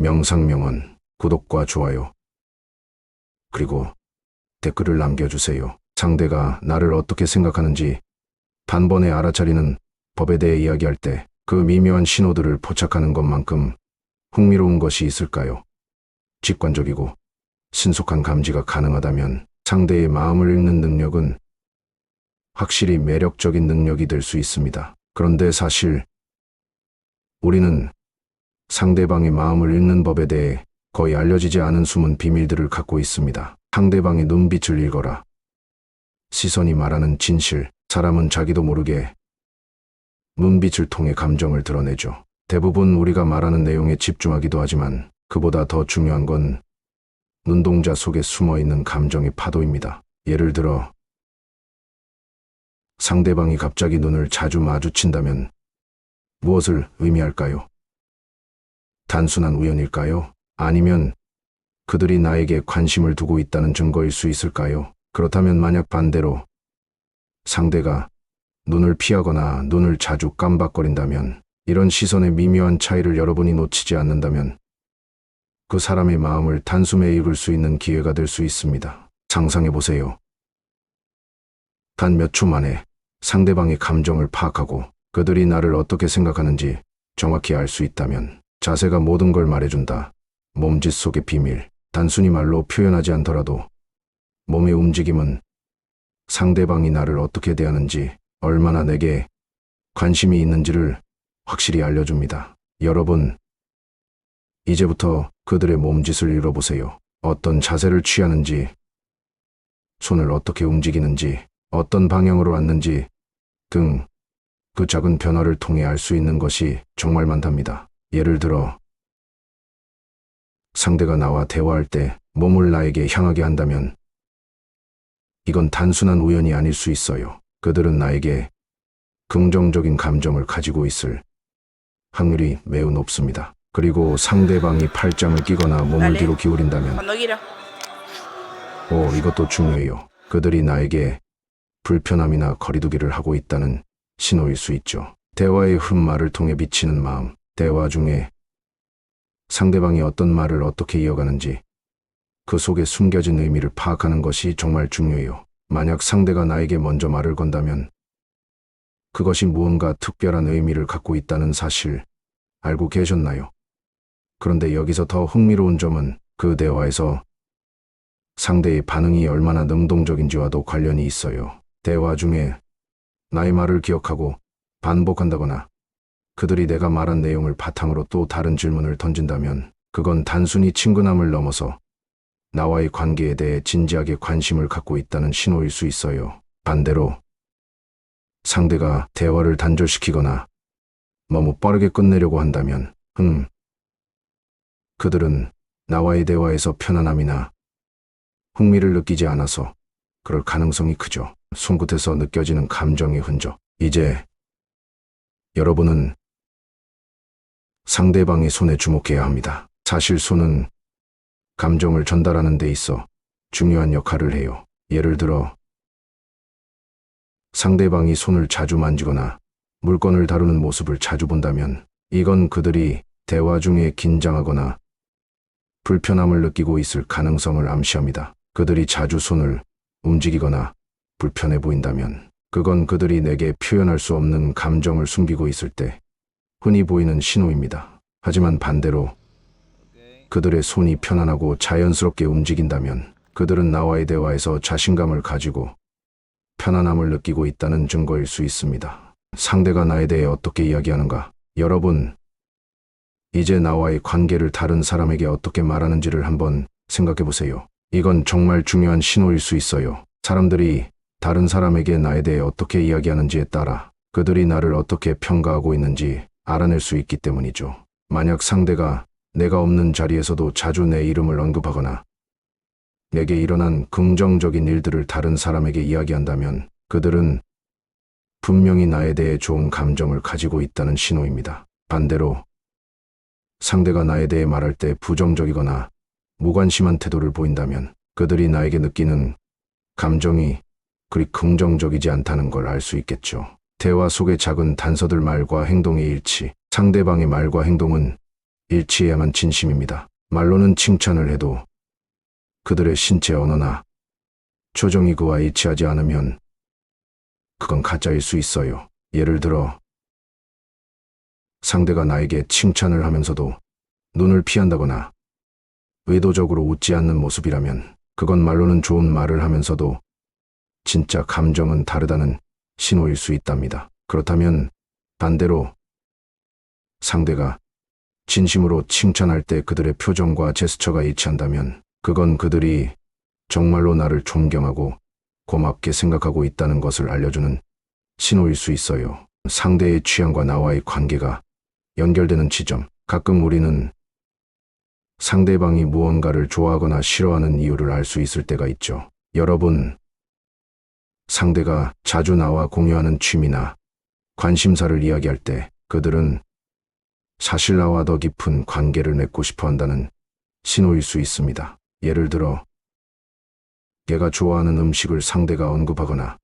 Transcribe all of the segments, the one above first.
명상명언, 구독과 좋아요, 그리고 댓글을 남겨주세요. 상대가 나를 어떻게 생각하는지 단번에 알아차리는 법에 대해 이야기할 때 그 미묘한 신호들을 포착하는 것만큼 흥미로운 것이 있을까요? 직관적이고 신속한 감지가 가능하다면 상대의 마음을 읽는 능력은 확실히 매력적인 능력이 될 수 있습니다. 그런데 사실 우리는 상대방의 마음을 읽는 법에 대해 거의 알려지지 않은 숨은 비밀들을 갖고 있습니다. 상대방의 눈빛을 읽어라. 시선이 말하는 진실. 사람은 자기도 모르게 눈빛을 통해 감정을 드러내죠. 대부분 우리가 말하는 내용에 집중하기도 하지만 그보다 더 중요한 건 눈동자 속에 숨어있는 감정의 파도입니다. 예를 들어 상대방이 갑자기 눈을 자주 마주친다면 무엇을 의미할까요? 단순한 우연일까요? 아니면 그들이 나에게 관심을 두고 있다는 증거일 수 있을까요? 그렇다면 만약 반대로 상대가 눈을 피하거나 눈을 자주 깜박거린다면, 이런 시선의 미묘한 차이를 여러분이 놓치지 않는다면 그 사람의 마음을 단숨에 읽을 수 있는 기회가 될 수 있습니다. 상상해보세요. 단 몇 초 만에 상대방의 감정을 파악하고 그들이 나를 어떻게 생각하는지 정확히 알 수 있다면, 자세가 모든 걸 말해준다. 몸짓 속의 비밀. 단순히 말로 표현하지 않더라도 몸의 움직임은 상대방이 나를 어떻게 대하는지, 얼마나 내게 관심이 있는지를 확실히 알려줍니다. 여러분, 이제부터 그들의 몸짓을 읽어보세요. 어떤 자세를 취하는지, 손을 어떻게 움직이는지, 어떤 방향으로 앉는지 등 그 작은 변화를 통해 알 수 있는 것이 정말 많답니다. 예를 들어 상대가 나와 대화할 때 몸을 나에게 향하게 한다면 이건 단순한 우연이 아닐 수 있어요. 그들은 나에게 긍정적인 감정을 가지고 있을 확률이 매우 높습니다. 그리고 상대방이 팔짱을 끼거나 몸을 뒤로 기울인다면, 이것도 중요해요. 그들이 나에게 불편함이나 거리두기를 하고 있다는 신호일 수 있죠. 대화의 흠말을 통해 비치는 마음. 대화 중에 상대방이 어떤 말을 어떻게 이어가는지, 그 속에 숨겨진 의미를 파악하는 것이 정말 중요해요. 만약 상대가 나에게 먼저 말을 건다면 그것이 무언가 특별한 의미를 갖고 있다는 사실 알고 계셨나요? 그런데 여기서 더 흥미로운 점은 그 대화에서 상대의 반응이 얼마나 능동적인지와도 관련이 있어요. 대화 중에 나의 말을 기억하고 반복한다거나 그들이 내가 말한 내용을 바탕으로 또 다른 질문을 던진다면, 그건 단순히 친근함을 넘어서 나와의 관계에 대해 진지하게 관심을 갖고 있다는 신호일 수 있어요. 반대로 상대가 대화를 단절시키거나 너무 빠르게 끝내려고 한다면, 그들은 나와의 대화에서 편안함이나 흥미를 느끼지 않아서 그럴 가능성이 크죠. 손끝에서 느껴지는 감정의 흔적. 이제 여러분은 상대방의 손에 주목해야 합니다. 사실 손은 감정을 전달하는 데 있어 중요한 역할을 해요. 예를 들어 상대방이 손을 자주 만지거나 물건을 다루는 모습을 자주 본다면, 이건 그들이 대화 중에 긴장하거나 불편함을 느끼고 있을 가능성을 암시합니다. 그들이 자주 손을 움직이거나 불편해 보인다면, 그건 그들이 내게 표현할 수 없는 감정을 숨기고 있을 때 흔히 보이는 신호입니다. 하지만 반대로 그들의 손이 편안하고 자연스럽게 움직인다면, 그들은 나와의 대화에서 자신감을 가지고 편안함을 느끼고 있다는 증거일 수 있습니다. 상대가 나에 대해 어떻게 이야기하는가? 여러분, 이제 나와의 관계를 다른 사람에게 어떻게 말하는지를 한번 생각해 보세요. 이건 정말 중요한 신호일 수 있어요. 사람들이 다른 사람에게 나에 대해 어떻게 이야기하는지에 따라 그들이 나를 어떻게 평가하고 있는지 알아낼 수 있기 때문이죠. 만약 상대가 내가 없는 자리에서도 자주 내 이름을 언급하거나 내게 일어난 긍정적인 일들을 다른 사람에게 이야기한다면, 그들은 분명히 나에 대해 좋은 감정을 가지고 있다는 신호입니다. 반대로 상대가 나에 대해 말할 때 부정적이거나 무관심한 태도를 보인다면, 그들이 나에게 느끼는 감정이 그리 긍정적이지 않다는 걸 알 수 있겠죠. 대화 속의 작은 단서들, 말과 행동의 일치. 상대방의 말과 행동은 일치해야만 진심입니다. 말로는 칭찬을 해도 그들의 신체 언어나 표정이 그와 일치하지 않으면 그건 가짜일 수 있어요. 예를 들어 상대가 나에게 칭찬을 하면서도 눈을 피한다거나 의도적으로 웃지 않는 모습이라면 그건 말로는 좋은 말을 하면서도 진짜 감정은 다르다는 신호일 수 있답니다. 그렇다면 반대로 상대가 진심으로 칭찬할 때 그들의 표정과 제스처가 일치한다면 그건 그들이 정말로 나를 존경하고 고맙게 생각하고 있다는 것을 알려주는 신호일 수 있어요. 상대의 취향과 나와의 관계가 연결되는 지점. 가끔 우리는 상대방이 무언가를 좋아하거나 싫어하는 이유를 알 수 있을 때가 있죠. 여러분, 상대가 자주 나와 공유하는 취미나 관심사를 이야기할 때 그들은 사실 나와 더 깊은 관계를 맺고 싶어 한다는 신호일 수 있습니다. 예를 들어, 걔가 좋아하는 음식을 상대가 언급하거나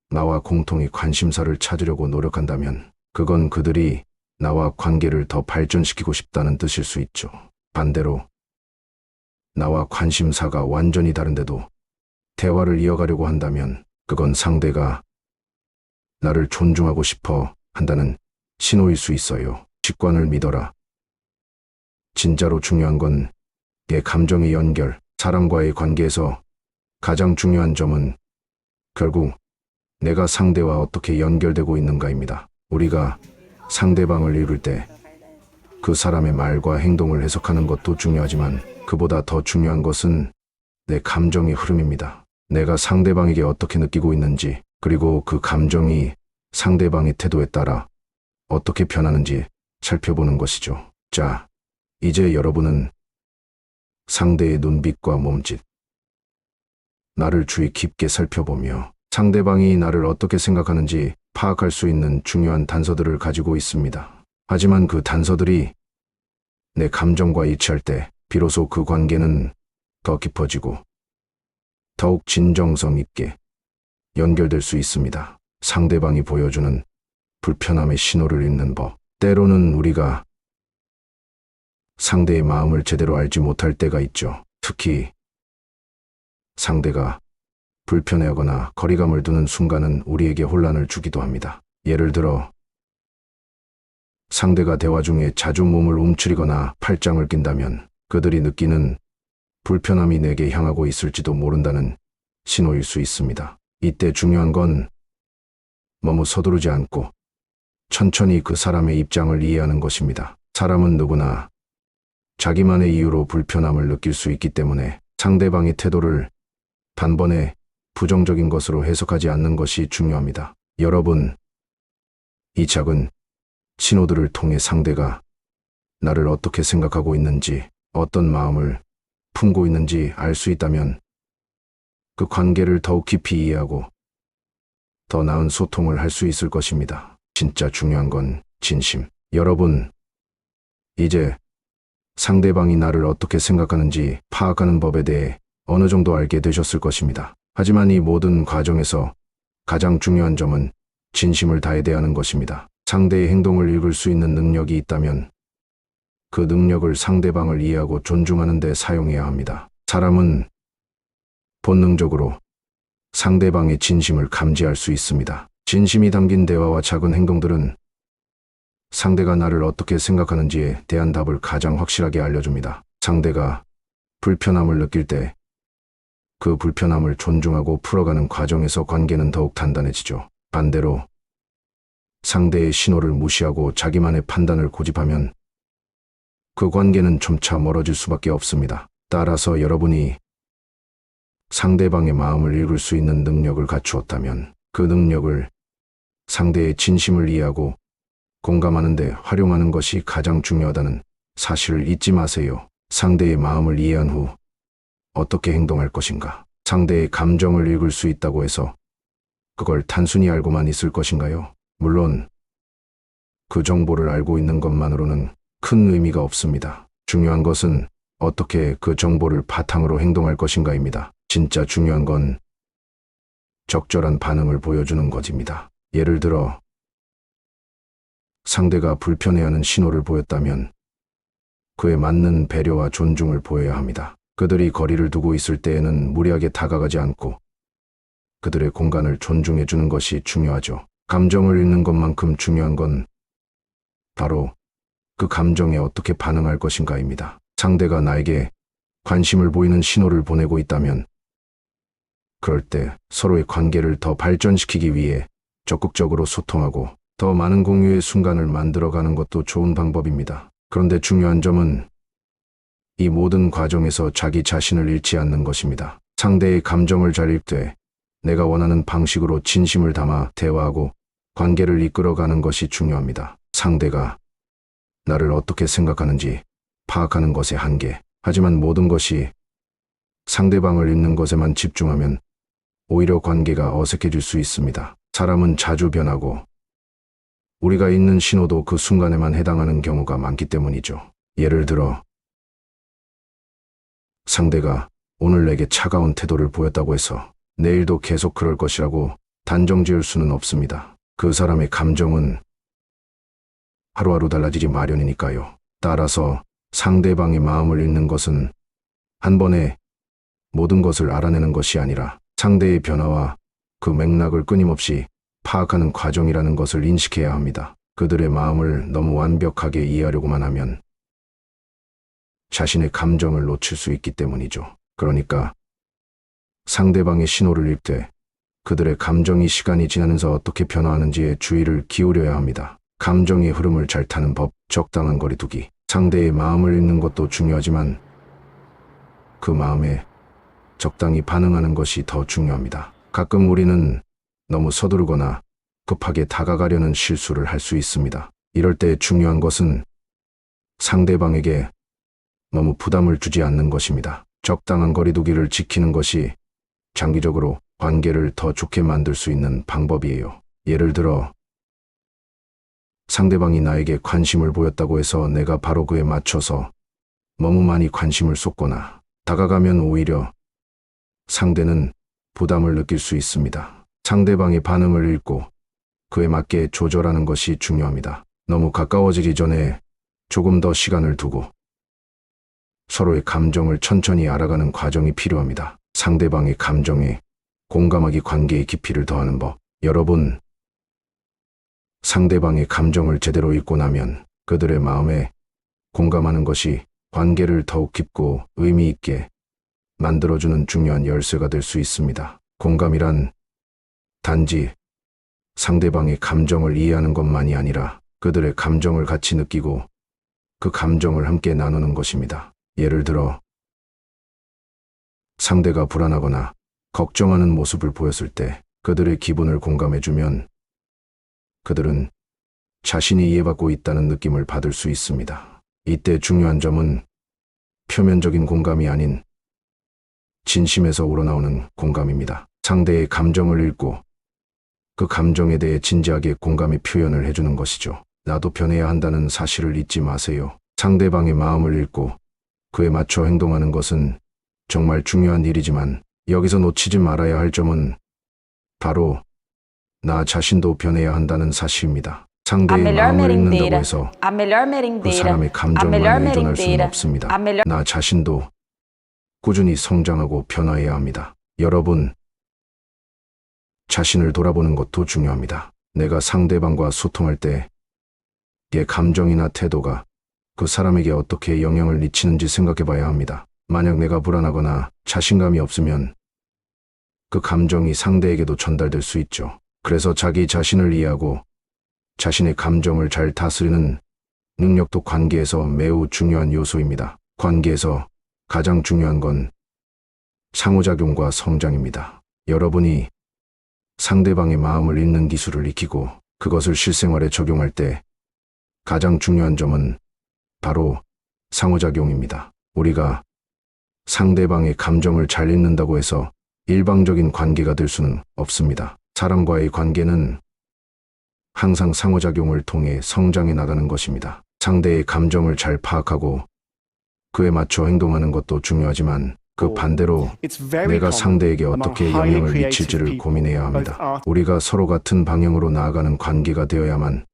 나와 공통의 관심사를 찾으려고 노력한다면 그건 그들이 나와 관계를 더 발전시키고 싶다는 뜻일 수 있죠. 반대로 나와 관심사가 완전히 다른데도 대화를 이어가려고 한다면 그건 상대가 나를 존중하고 싶어 한다는 신호일 수 있어요. 직관을 믿어라. 진짜로 중요한 건 내 감정의 연결, 사람과의 관계에서 가장 중요한 점은 결국 내가 상대와 어떻게 연결되고 있는가입니다. 우리가 상대방을 읽을 때 그 사람의 말과 행동을 해석하는 것도 중요하지만 그보다 더 중요한 것은 내 감정의 흐름입니다. 내가 상대방에게 어떻게 느끼고 있는지, 그리고 그 감정이 상대방의 태도에 따라 어떻게 변하는지 살펴보는 것이죠. 자, 이제 여러분은 상대의 눈빛과 몸짓, 나를 주의 깊게 살펴보며 상대방이 나를 어떻게 생각하는지 파악할 수 있는 중요한 단서들을 가지고 있습니다. 하지만 그 단서들이 내 감정과 일치할 때 비로소 그 관계는 더 깊어지고 더욱 진정성 있게 연결될 수 있습니다. 상대방이 보여주는 불편함의 신호를 읽는 법. 때로는 우리가 상대의 마음을 제대로 알지 못할 때가 있죠. 특히 상대가 불편해하거나 거리감을 두는 순간은 우리에게 혼란을 주기도 합니다. 예를 들어 상대가 대화 중에 자주 몸을 움츠리거나 팔짱을 낀다면 그들이 느끼는 불편함이 내게 향하고 있을지도 모른다는 신호일 수 있습니다. 이때 중요한 건 너무 서두르지 않고 천천히 그 사람의 입장을 이해하는 것입니다. 사람은 누구나 자기만의 이유로 불편함을 느낄 수 있기 때문에 상대방의 태도를 단번에 부정적인 것으로 해석하지 않는 것이 중요합니다. 여러분, 이 작은 신호들을 통해 상대가 나를 어떻게 생각하고 있는지, 어떤 마음을 품고 있는지 알 수 있다면 그 관계를 더욱 깊이 이해하고 더 나은 소통을 할 수 있을 것입니다. 진짜 중요한 건 진심. 여러분, 이제 상대방이 나를 어떻게 생각하는지 파악하는 법에 대해 어느 정도 알게 되셨을 것입니다. 하지만 이 모든 과정에서 가장 중요한 점은 진심을 다해 대하는 것입니다. 상대의 행동을 읽을 수 있는 능력이 있다면 그 능력을 상대방을 이해하고 존중하는 데 사용해야 합니다. 사람은 본능적으로 상대방의 진심을 감지할 수 있습니다. 진심이 담긴 대화와 작은 행동들은 상대가 나를 어떻게 생각하는지에 대한 답을 가장 확실하게 알려줍니다. 상대가 불편함을 느낄 때 그 불편함을 존중하고 풀어가는 과정에서 관계는 더욱 단단해지죠. 반대로 상대의 신호를 무시하고 자기만의 판단을 고집하면 그 관계는 점차 멀어질 수밖에 없습니다. 따라서 여러분이 상대방의 마음을 읽을 수 있는 능력을 갖추었다면 그 능력을 상대의 진심을 이해하고 공감하는 데 활용하는 것이 가장 중요하다는 사실을 잊지 마세요. 상대의 마음을 이해한 후 어떻게 행동할 것인가? 상대의 감정을 읽을 수 있다고 해서 그걸 단순히 알고만 있을 것인가요? 물론 그 정보를 알고 있는 것만으로는 큰 의미가 없습니다. 중요한 것은 어떻게 그 정보를 바탕으로 행동할 것인가입니다. 진짜 중요한 건 적절한 반응을 보여주는 것입니다. 예를 들어 상대가 불편해하는 신호를 보였다면 그에 맞는 배려와 존중을 보여야 합니다. 그들이 거리를 두고 있을 때에는 무리하게 다가가지 않고 그들의 공간을 존중해 주는 것이 중요하죠. 감정을 읽는 것만큼 중요한 건 바로 그 감정에 어떻게 반응할 것인가입니다. 상대가 나에게 관심을 보이는 신호를 보내고 있다면 그럴 때 서로의 관계를 더 발전시키기 위해 적극적으로 소통하고 더 많은 공유의 순간을 만들어가는 것도 좋은 방법입니다. 그런데 중요한 점은 이 모든 과정에서 자기 자신을 잃지 않는 것입니다. 상대의 감정을 잘 읽되 내가 원하는 방식으로 진심을 담아 대화하고 관계를 이끌어가는 것이 중요합니다. 상대가 나를 어떻게 생각하는지 파악하는 것의 한계. 하지만 모든 것이 상대방을 읽는 것에만 집중하면 오히려 관계가 어색해질 수 있습니다. 사람은 자주 변하고 우리가 읽는 신호도 그 순간에만 해당하는 경우가 많기 때문이죠. 예를 들어 상대가 오늘 내게 차가운 태도를 보였다고 해서 내일도 계속 그럴 것이라고 단정 지을 수는 없습니다. 그 사람의 감정은 하루하루 달라지지 마련이니까요. 따라서 상대방의 마음을 읽는 것은 한 번에 모든 것을 알아내는 것이 아니라 상대의 변화와 그 맥락을 끊임없이 파악하는 과정이라는 것을 인식해야 합니다. 그들의 마음을 너무 완벽하게 이해하려고만 하면 자신의 감정을 놓칠 수 있기 때문이죠. 그러니까 상대방의 신호를 읽되 그들의 감정이 시간이 지나면서 어떻게 변화하는지에 주의를 기울여야 합니다. 감정의 흐름을 잘 타는 법, 적당한 거리두기. 상대의 마음을 읽는 것도 중요하지만 그 마음에 적당히 반응하는 것이 더 중요합니다. 가끔 우리는 너무 서두르거나 급하게 다가가려는 실수를 할 수 있습니다. 이럴 때 중요한 것은 상대방에게 너무 부담을 주지 않는 것입니다. 적당한 거리두기를 지키는 것이 장기적으로 관계를 더 좋게 만들 수 있는 방법이에요. 예를 들어 상대방이 나에게 관심을 보였다고 해서 내가 바로 그에 맞춰서 너무 많이 관심을 쏟거나 다가가면 오히려 상대는 부담을 느낄 수 있습니다. 상대방의 반응을 읽고 그에 맞게 조절하는 것이 중요합니다. 너무 가까워지기 전에 조금 더 시간을 두고 서로의 감정을 천천히 알아가는 과정이 필요합니다. 상대방의 감정에 공감하기 관계의 깊이를 더하는 법. 여러분, 상대방의 감정을 제대로 읽고 나면 그들의 마음에 공감하는 것이 관계를 더욱 깊고 의미 있게 만들어주는 중요한 열쇠가 될 수 있습니다. 공감이란 단지 상대방의 감정을 이해하는 것만이 아니라 그들의 감정을 같이 느끼고 그 감정을 함께 나누는 것입니다. 예를 들어 상대가 불안하거나 걱정하는 모습을 보였을 때 그들의 기분을 공감해주면 그들은 자신이 이해받고 있다는 느낌을 받을 수 있습니다. 이때 중요한 점은 표면적인 공감이 아닌 진심에서 우러나오는 공감입니다. 상대의 감정을 읽고 그 감정에 대해 진지하게 공감의 표현을 해주는 것이죠. 나도 변해야 한다는 사실을 잊지 마세요. 상대방의 마음을 읽고 그에 맞춰 행동하는 것은 정말 중요한 일이지만 여기서 놓치지 말아야 할 점은 바로 나 자신도 변해야 한다는 사실입니다. 상대의 마음을 읽는다고 해서 그 사람의 감정만 의존할 수는 없습니다. 나 자신도 꾸준히 성장하고 변화해야 합니다. 여러분, 자신을 돌아보는 것도 중요합니다. 내가 상대방과 소통할 때 내 감정이나 태도가 그 사람에게 어떻게 영향을 미치는지 생각해 봐야 합니다. 만약 내가 불안하거나 자신감이 없으면 그 감정이 상대에게도 전달될 수 있죠. 그래서 자기 자신을 이해하고 자신의 감정을 잘 다스리는 능력도 관계에서 매우 중요한 요소입니다. 관계에서 가장 중요한 건 상호작용과 성장입니다. 여러분이 상대방의 마음을 읽는 기술을 익히고 그것을 실생활에 적용할 때 가장 중요한 점은 바로 상호작용입니다. 우리가 상대방의 감정을 잘 읽는다고 해서 일방적인 관계가 될 수는 없습니다. 사람과의 관계는 항상 상호작용을 통해 성장해 나가는 것입니다. 상대의 감정을 잘 파악하고 그에 맞춰 행동하는 것도 중요하지만 그 반대로 내가 상대에게 어떻게 영향을 미칠지를 고민해야 합니다. 우리가 서로 같은 방향으로 나아가는 관계가 되어야만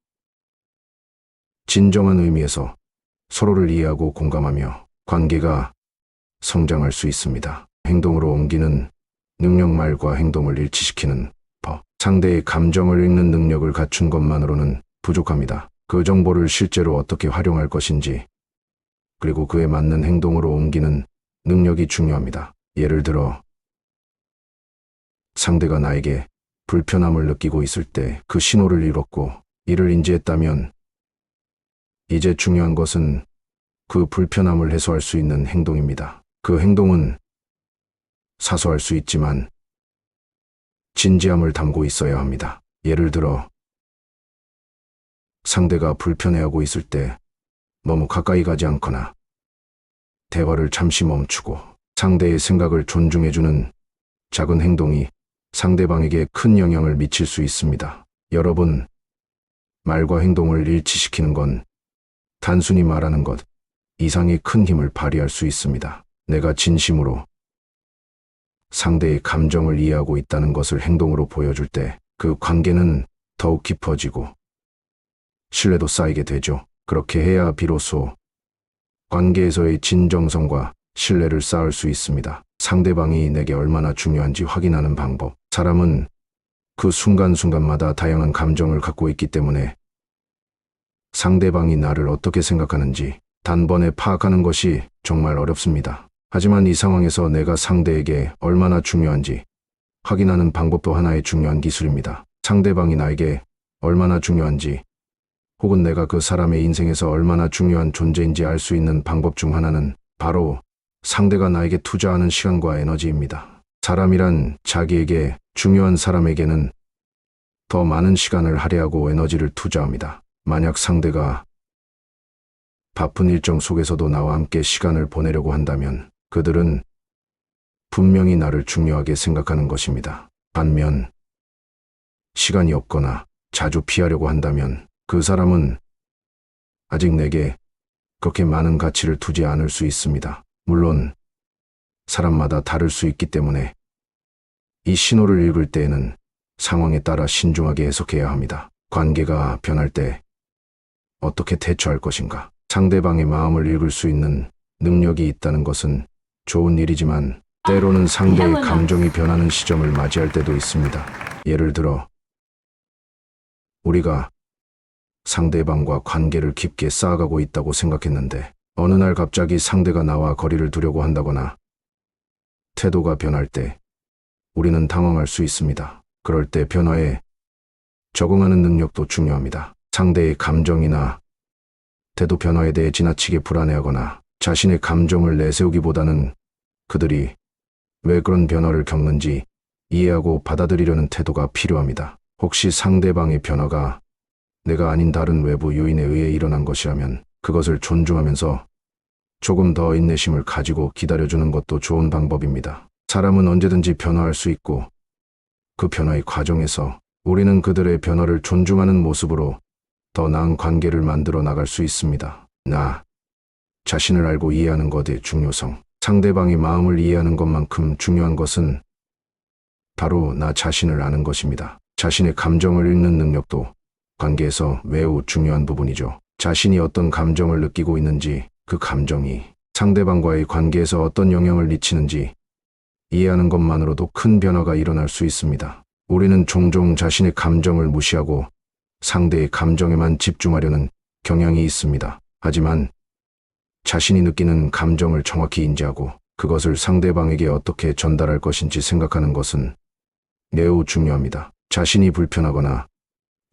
진정한 의미에서 서로를 이해하고 공감하며 관계가 성장할 수 있습니다. 행동으로 옮기는 능력, 말과 행동을 일치시키는 법. 상대의 감정을 읽는 능력을 갖춘 것만으로는 부족합니다. 그 정보를 실제로 어떻게 활용할 것인지, 그리고 그에 맞는 행동으로 옮기는 능력이 중요합니다. 예를 들어, 상대가 나에게 불편함을 느끼고 있을 때 그 신호를 읽었고 이를 인지했다면, 이제 중요한 것은 그 불편함을 해소할 수 있는 행동입니다. 그 행동은 사소할 수 있지만 진지함을 담고 있어야 합니다. 예를 들어, 상대가 불편해하고 있을 때 너무 가까이 가지 않거나 대화를 잠시 멈추고 상대의 생각을 존중해주는 작은 행동이 상대방에게 큰 영향을 미칠 수 있습니다. 여러분, 말과 행동을 일치시키는 건 단순히 말하는 것 이상의 큰 힘을 발휘할 수 있습니다. 내가 진심으로 상대의 감정을 이해하고 있다는 것을 행동으로 보여줄 때 그 관계는 더욱 깊어지고 신뢰도 쌓이게 되죠. 그렇게 해야 비로소 관계에서의 진정성과 신뢰를 쌓을 수 있습니다. 상대방이 내게 얼마나 중요한지 확인하는 방법. 사람은 그 순간순간마다 다양한 감정을 갖고 있기 때문에 상대방이 나를 어떻게 생각하는지 단번에 파악하는 것이 정말 어렵습니다. 하지만 이 상황에서 내가 상대에게 얼마나 중요한지 확인하는 방법도 하나의 중요한 기술입니다. 상대방이 나에게 얼마나 중요한지, 혹은 내가 그 사람의 인생에서 얼마나 중요한 존재인지 알 수 있는 방법 중 하나는 바로 상대가 나에게 투자하는 시간과 에너지입니다. 사람이란 자기에게 중요한 사람에게는 더 많은 시간을 할애하고 에너지를 투자합니다. 만약 상대가 바쁜 일정 속에서도 나와 함께 시간을 보내려고 한다면 그들은 분명히 나를 중요하게 생각하는 것입니다. 반면 시간이 없거나 자주 피하려고 한다면 그 사람은 아직 내게 그렇게 많은 가치를 두지 않을 수 있습니다. 물론 사람마다 다를 수 있기 때문에 이 신호를 읽을 때에는 상황에 따라 신중하게 해석해야 합니다. 관계가 변할 때 어떻게 대처할 것인가? 상대방의 마음을 읽을 수 있는 능력이 있다는 것은 좋은 일이지만 때로는 상대의 감정이 변하는 시점을 맞이할 때도 있습니다. 예를 들어, 우리가 상대방과 관계를 깊게 쌓아가고 있다고 생각했는데 어느 날 갑자기 상대가 나와 거리를 두려고 한다거나 태도가 변할 때 우리는 당황할 수 있습니다. 그럴 때 변화에 적응하는 능력도 중요합니다. 상대의 감정이나 태도 변화에 대해 지나치게 불안해하거나 자신의 감정을 내세우기보다는 그들이 왜 그런 변화를 겪는지 이해하고 받아들이려는 태도가 필요합니다. 혹시 상대방의 변화가 내가 아닌 다른 외부 요인에 의해 일어난 것이라면 그것을 존중하면서 조금 더 인내심을 가지고 기다려주는 것도 좋은 방법입니다. 사람은 언제든지 변화할 수 있고 그 변화의 과정에서 우리는 그들의 변화를 존중하는 모습으로 더 나은 관계를 만들어 나갈 수 있습니다. 나 자신을 알고 이해하는 것의 중요성. 상대방의 마음을 이해하는 것만큼 중요한 것은 바로 나 자신을 아는 것입니다. 자신의 감정을 읽는 능력도 관계에서 매우 중요한 부분이죠. 자신이 어떤 감정을 느끼고 있는지, 그 감정이 상대방과의 관계에서 어떤 영향을 미치는지 이해하는 것만으로도 큰 변화가 일어날 수 있습니다. 우리는 종종 자신의 감정을 무시하고 상대의 감정에만 집중하려는 경향이 있습니다. 하지만 자신이 느끼는 감정을 정확히 인지하고 그것을 상대방에게 어떻게 전달할 것인지 생각하는 것은 매우 중요합니다. 자신이 불편하거나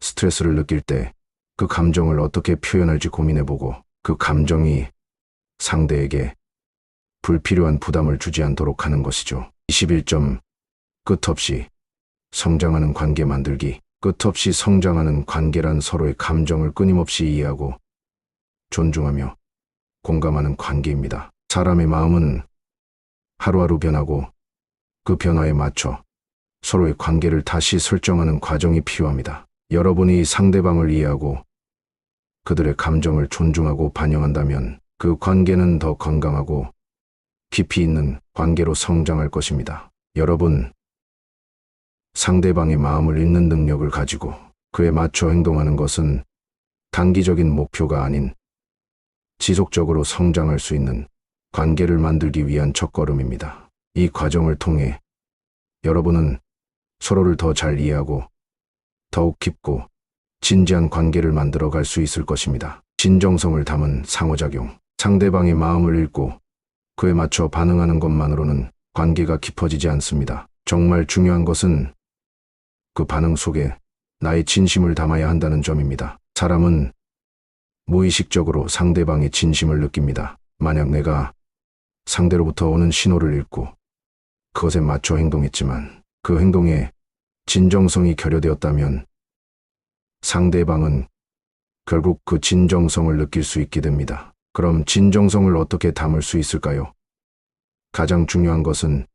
스트레스를 느낄 때 그 감정을 어떻게 표현할지 고민해보고 그 감정이 상대에게 불필요한 부담을 주지 않도록 하는 것이죠. 21점. 끝없이 성장하는 관계 만들기. 끝없이 성장하는 관계란 서로의 감정을 끊임없이 이해하고 존중하며 공감하는 관계입니다. 사람의 마음은 하루하루 변하고 그 변화에 맞춰 서로의 관계를 다시 설정하는 과정이 필요합니다. 여러분이 상대방을 이해하고 그들의 감정을 존중하고 반영한다면 그 관계는 더 건강하고 깊이 있는 관계로 성장할 것입니다. 여러분, 상대방의 마음을 읽는 능력을 가지고 그에 맞춰 행동하는 것은 단기적인 목표가 아닌 지속적으로 성장할 수 있는 관계를 만들기 위한 첫걸음입니다. 이 과정을 통해 여러분은 서로를 더 잘 이해하고 더욱 깊고 진지한 관계를 만들어 갈 수 있을 것입니다. 진정성을 담은 상호작용. 상대방의 마음을 읽고 그에 맞춰 반응하는 것만으로는 관계가 깊어지지 않습니다. 정말 중요한 것은 그 반응 속에 나의 진심을 담아야 한다는 점입니다. 사람은 무의식적으로 상대방의 진심을 느낍니다. 만약 내가 상대로부터 오는 신호를 읽고 그것에 맞춰 행동했지만 그 행동에 진정성이 결여되었다면 상대방은 결국 그 진정성을 느낄 수 있게 됩니다. 그럼 진정성을 어떻게 담을 수 있을까요? 가장 중요한 것은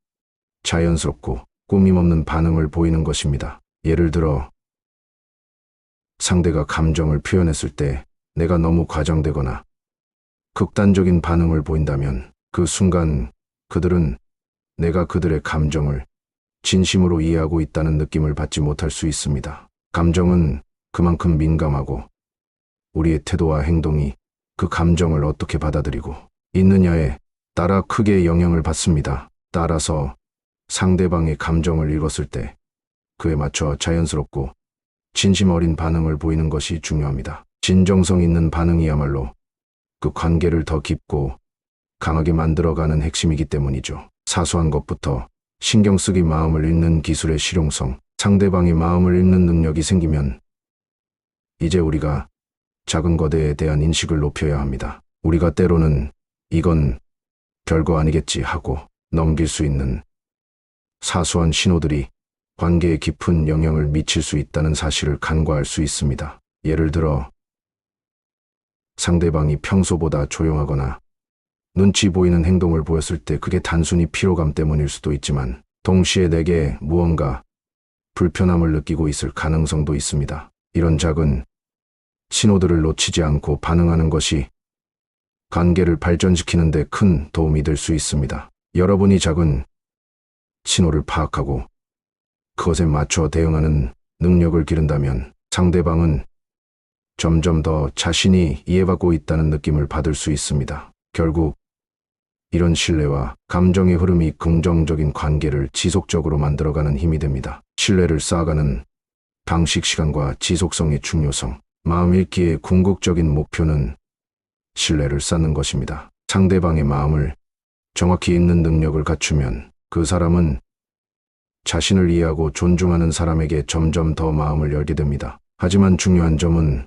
자연스럽고 꾸밈없는 반응을 보이는 것입니다. 예를 들어 상대가 감정을 표현했을 때 내가 너무 과장되거나 극단적인 반응을 보인다면 그 순간 그들은 내가 그들의 감정을 진심으로 이해하고 있다는 느낌을 받지 못할 수 있습니다. 감정은 그만큼 민감하고 우리의 태도와 행동이 그 감정을 어떻게 받아들이고 있느냐에 따라 크게 영향을 받습니다. 따라서 상대방의 감정을 읽었을 때 그에 맞춰 자연스럽고 진심 어린 반응을 보이는 것이 중요합니다. 진정성 있는 반응이야말로 그 관계를 더 깊고 강하게 만들어가는 핵심이기 때문이죠. 사소한 것부터 신경 쓰기 마음을 읽는 기술의 실용성, 상대방의 마음을 읽는 능력이 생기면 이제 우리가 작은 것에 대한 인식을 높여야 합니다. 우리가 때로는 이건 별거 아니겠지 하고 넘길 수 있는 사소한 신호들이 관계에 깊은 영향을 미칠 수 있다는 사실을 간과할 수 있습니다. 예를 들어 상대방이 평소보다 조용하거나 눈치 보이는 행동을 보였을 때 그게 단순히 피로감 때문일 수도 있지만 동시에 내게 무언가 불편함을 느끼고 있을 가능성도 있습니다. 이런 작은 신호들을 놓치지 않고 반응하는 것이 관계를 발전시키는 데 큰 도움이 될 수 있습니다. 여러분이 작은 신호를 파악하고 그것에 맞춰 대응하는 능력을 기른다면 상대방은 점점 더 자신이 이해받고 있다는 느낌을 받을 수 있습니다. 결국 이런 신뢰와 감정의 흐름이 긍정적인 관계를 지속적으로 만들어가는 힘이 됩니다. 신뢰를 쌓아가는 방식, 시간과 지속성의 중요성. 마음 읽기의 궁극적인 목표는 신뢰를 쌓는 것입니다. 상대방의 마음을 정확히 읽는 능력을 갖추면 그 사람은 자신을 이해하고 존중하는 사람에게 점점 더 마음을 열게 됩니다. 하지만 중요한 점은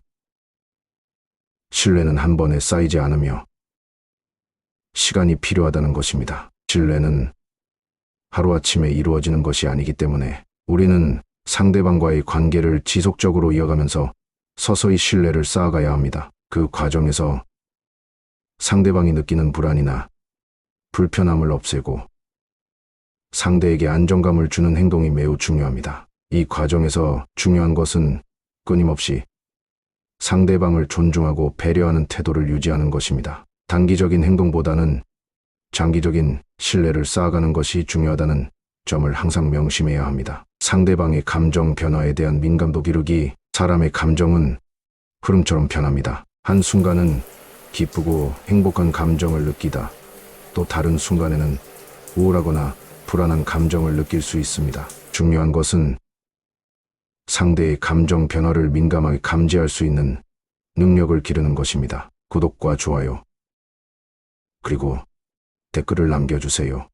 신뢰는 한 번에 쌓이지 않으며 시간이 필요하다는 것입니다. 신뢰는 하루아침에 이루어지는 것이 아니기 때문에 우리는 상대방과의 관계를 지속적으로 이어가면서 서서히 신뢰를 쌓아가야 합니다. 그 과정에서 상대방이 느끼는 불안이나 불편함을 없애고 상대에게 안정감을 주는 행동이 매우 중요합니다. 이 과정에서 중요한 것은 끊임없이 상대방을 존중하고 배려하는 태도를 유지하는 것입니다. 단기적인 행동보다는 장기적인 신뢰를 쌓아가는 것이 중요하다는 점을 항상 명심해야 합니다. 상대방의 감정 변화에 대한 민감도 기르기. 사람의 감정은 흐름처럼 변합니다. 한순간은 기쁘고 행복한 감정을 느끼다 또 다른 순간에는 우울하거나 불안한 감정을 느낄 수 있습니다. 중요한 것은 상대의 감정 변화를 민감하게 감지할 수 있는 능력을 기르는 것입니다. 구독과 좋아요, 그리고 댓글을 남겨주세요.